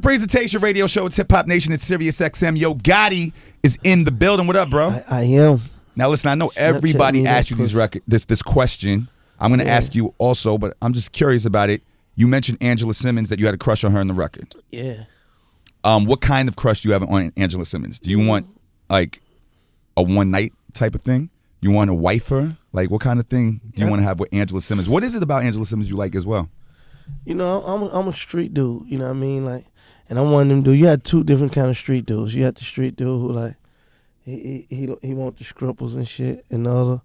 Presentation Radio Show. It's Hip Hop Nation. It's Sirius XM. Yo, Gotti is in the building. What up, bro? I am. Now, listen, I know everybody asked you this question. I'm going to ask you also, but I'm just curious about it. You mentioned Angela Simmons, that you had a crush on her in the record. Yeah. What kind of crush do you have on Angela Simmons? Do you want, like, a one-night type of thing? You want to wife her? Like, what kind of thing do you want to have with Angela Simmons? What is it about Angela Simmons you like as well? You know, I'm a street dude, you know what I mean? Like, and I'm one of them dudes. You had two different kind of street dudes. You had the street dude who, like, he want the scruples and shit, and the other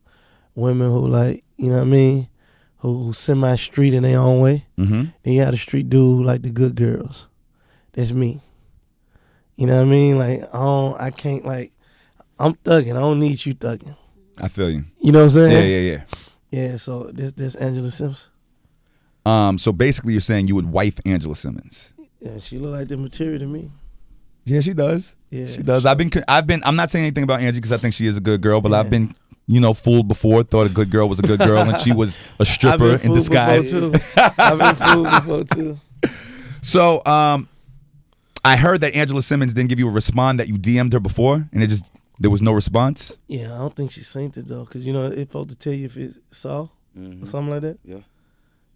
women who, like, you know what I mean, who semi-street in their own way. Mm-hmm. Then you had a street dude who like the good girls. That's me. You know what I mean? Like, I can't, like, I'm thugging. I don't need you thugging. I feel you. You know what I'm saying? Yeah. Yeah, so this Angela Simmons. So basically you're saying you would wife Angela Simmons. Yeah, she look like the material to me. Yeah, she does. Yeah, she does. I'm not saying anything about Angie because I think she is a good girl, but I've been, fooled before, thought a good girl was a good girl and she was a stripper in disguise. I've been fooled before too. So, I heard that Angela Simmons didn't give you a respond, that you DM'd her before and there was no response. Yeah, I don't think she synced it though, cause it's supposed to tell you if it's saw or something like that. Yeah.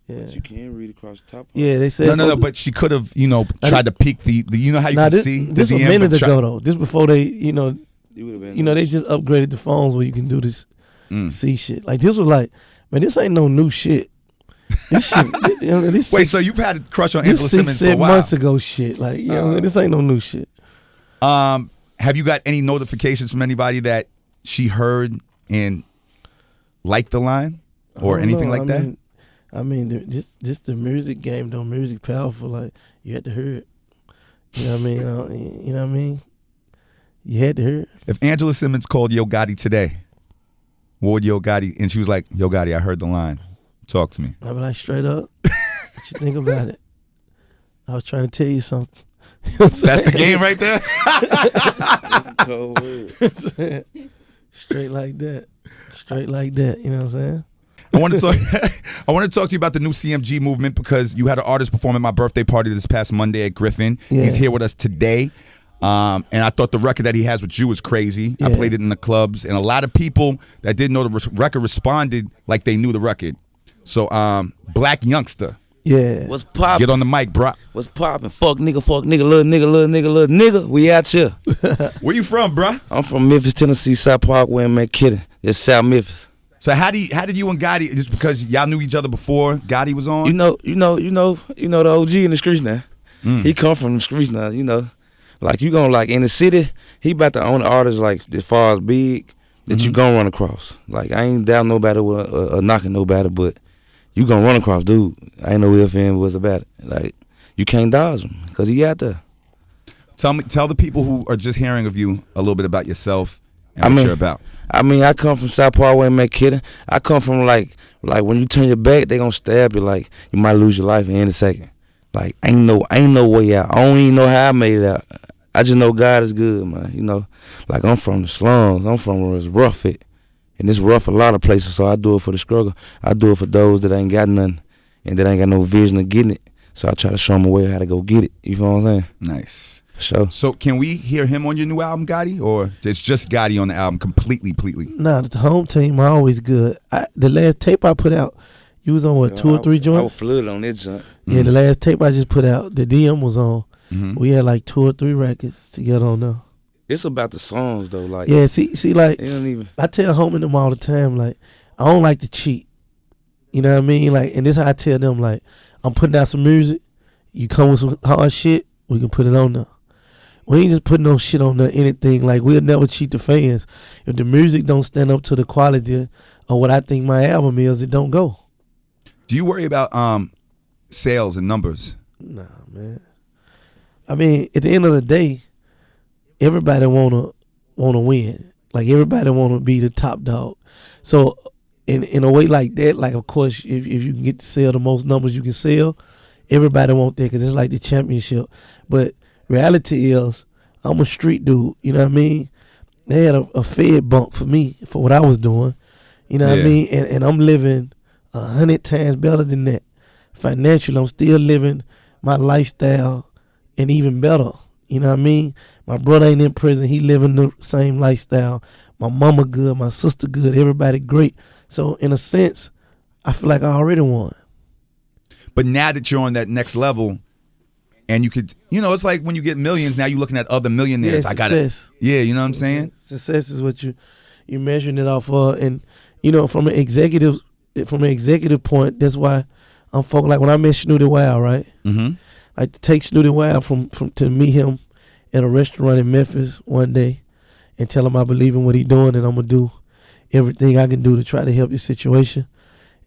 Yeah. But you can read across the top. Yeah, they said no. But she could have, tried to peek the how you can see the this DM. This a minute ago though. This before they, It would've been they just upgraded the phones where you can do this, see shit. Like this was like, man, this ain't no new shit. This shit. Wait, so you've had a crush on Angela Simmons for a while? 6 months ago, shit. Like, this ain't no new shit. Have you got any notifications from anybody that she heard and liked the line or anything like that? I mean, this the music game, though. Music powerful. Like, you had to hear it. You know what I mean? You know what I mean? You had to hear it. If Angela Simmons called Yo Gotti today, what would Yo Gotti, and she was like, Yo Gotti, I heard the line. Talk to me. I'd be like, straight up, what you think about it? I was trying to tell you something. You know what That's the game right there? That's a cold word. Straight like that. Straight like that. You know what I'm saying? I want to talk to you about the new CMG movement because you had an artist perform at my birthday party this past Monday at Griffin. Yeah. He's here with us today. And I thought the record that he has with you was crazy. Yeah. I played it in the clubs, and a lot of people that didn't know the record responded like they knew the record. So, Blac Youngsta. Yeah. What's poppin'? Get on the mic, bro. What's poppin'? Fuck nigga, little nigga. We out here. Where you from, bro? I'm from Memphis, Tennessee, South Parkway, and McKinney. It's South Memphis. So how did you and Gotti, just because y'all knew each other before Gotti was on? You know the OG in the streets now. He come from the streets now, Like you gonna in the city, he about the only artist like as far as big that you gonna run across. Like I ain't down nobody or knocking nobody, but you gonna run across dude. I ain't no if and was about it. Like you can't dodge him because he out there. Tell the people who are just hearing of you a little bit about yourself and what you're about. I come from South Parkway and McKinney. I come from like when you turn your back, they gonna stab you. Like you might lose your life in any second. Like ain't no way out. I don't even know how I made it out. I just know God is good, man. Like I'm from the slums. I'm from where it's rough at. And it's rough a lot of places, so I do it for the struggle. I do it for those that ain't got nothing and that ain't got no vision of getting it. So I try to show them a way how to go get it. You know what I'm saying? Nice. For sure. So can we hear him on your new album, Gotti? Or it's just Gotti on the album completely? Nah, the home team always good. The last tape I put out, you was on what, 2 or 3 joints? I was flooded on that joint. Yeah, the last tape I just put out, the DM was on. Mm-hmm. We had like 2 or 3 records together on there. It's about the songs though, like yeah. See, like it don't even. I tell home and them all the time, like I don't like to cheat. You know what I mean? Like, and this how I tell them, like I'm putting out some music. You come with some hard shit, we can put it on there. We ain't just putting no shit on there, anything. Like we'll never cheat the fans. If the music don't stand up to the quality of what I think my album is, it don't go. Do you worry about sales and numbers? Nah, man. I mean, at the end of the day, everybody wanna win. Like everybody wanna be the top dog. So in a way like that, like of course, if you can get to sell the most numbers you can sell, everybody want that because it's like the championship. But reality is, I'm a street dude. You know what I mean? They had a Fed bump for me for what I was doing. You know what I mean? And I'm living 100 times better than that. Financially, I'm still living my lifestyle and even better. You know what I mean? My brother ain't in prison. He living the same lifestyle. My mama good. My sister good. Everybody great. So in a sense, I feel like I already won. But now that you're on that next level, and you could, it's like when you get millions, now you're looking at other millionaires. Yeah, I got it. Yeah, you know what I'm saying? Success is what you measuring it off of, and from an executive point, that's why I'm focused. Like when I met Snooty Wild, right? Mm-hmm. Like to take Snooty Wild from to meet him at a restaurant in Memphis one day, and tell him I believe in what he's doing, and I'm gonna do everything I can do to try to help his situation.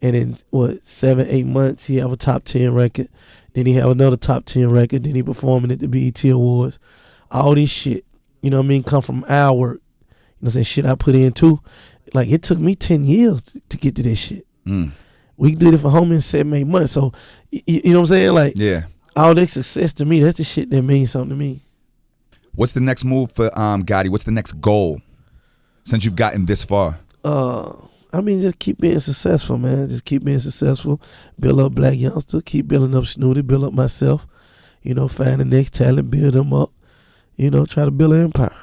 And in 7-8 months, he have a top 10 record. Then he have another top 10 record. Then he performing at the BET Awards. All this shit, come from our work. Shit I put in too. Like it took me 10 years to get to this shit. We did it for home in 7-8 months. So you know what I'm saying? Like all that success to me, that's the shit that means something to me. What's the next move for Gotti? What's the next goal since you've gotten this far? Just keep being successful, man. Just keep being successful. Build up Blac Youngsta. Keep building up Snooty. Build up myself. Find the next talent. Build them up. Try to build an empire.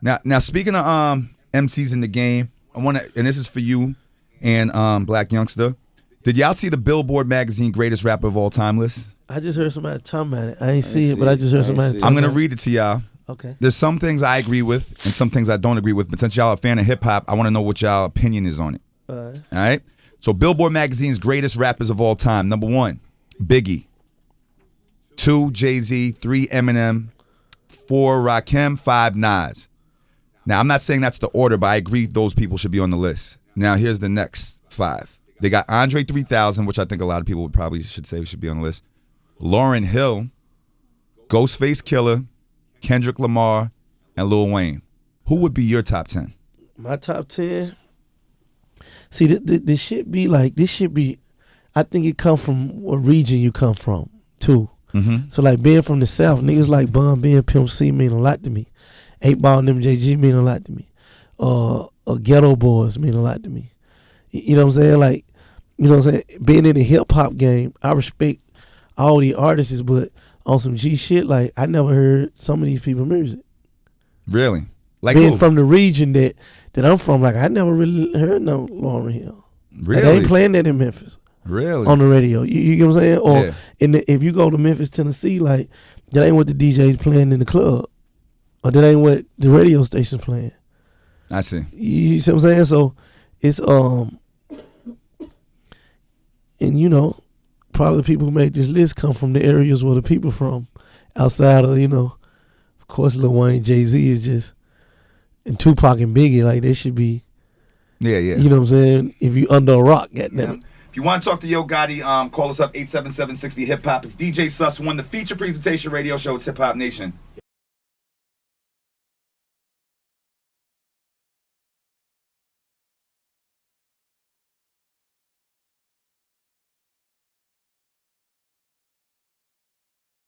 Now speaking of MCs in the game, I want to, and this is for you and Blac Youngsta. Did y'all see the Billboard magazine greatest rapper of all time list? I just heard somebody talking about it. I ain't see it, but I just heard somebody talking I'm gonna about it. read it to y'all. Okay. There's some things I agree with and some things I don't agree with, but since y'all are a fan of hip hop, I want to know what y'all opinion is on it. All right. So Billboard magazine's greatest rappers of all time. Number 1, Biggie. 2, Jay-Z. 3, Eminem. 4, Rakim. 5, Nas. Now I'm not saying that's the order, but I agree those people should be on the list. Now here's the next 5. They got Andre 3000, which I think a lot of people would probably should say should be on the list. Lauryn Hill, Ghostface Killer, Kendrick Lamar, and Lil Wayne. Who would be your top 10? My top 10? See, this shit be like, I think it come from what region you come from, too. Mm-hmm. So, like, being from the South, niggas like Bun B and Pimp C mean a lot to me. 8 Ball and MJG mean a lot to me. Ghetto Boys mean a lot to me. You know what I'm saying? Like, being in the hip-hop game, I respect all the artists, but on some G shit, like I never heard some of these people's music. Really? Like being who? from the region that I'm from, like I never really heard no Lauryn Hill. Really? Like, they ain't playing that in Memphis. Really? On the radio. You get what I'm saying? Or if you go to Memphis, Tennessee, like that ain't what the DJ's playing in the club. Or that ain't what the radio station's playing. I see. You see what I'm saying? So it's and probably the people who made this list come from the areas where the people from. Outside of, of course, Lil Wayne, Jay-Z is just, and Tupac and Biggie, like they should be. Yeah. You know what I'm saying? If you under a rock, goddamn. If you want to talk to Yo Gotti, call us up 877-60 Hip Hop. It's DJ Sus One, the feature presentation radio show. It's Hip Hop Nation.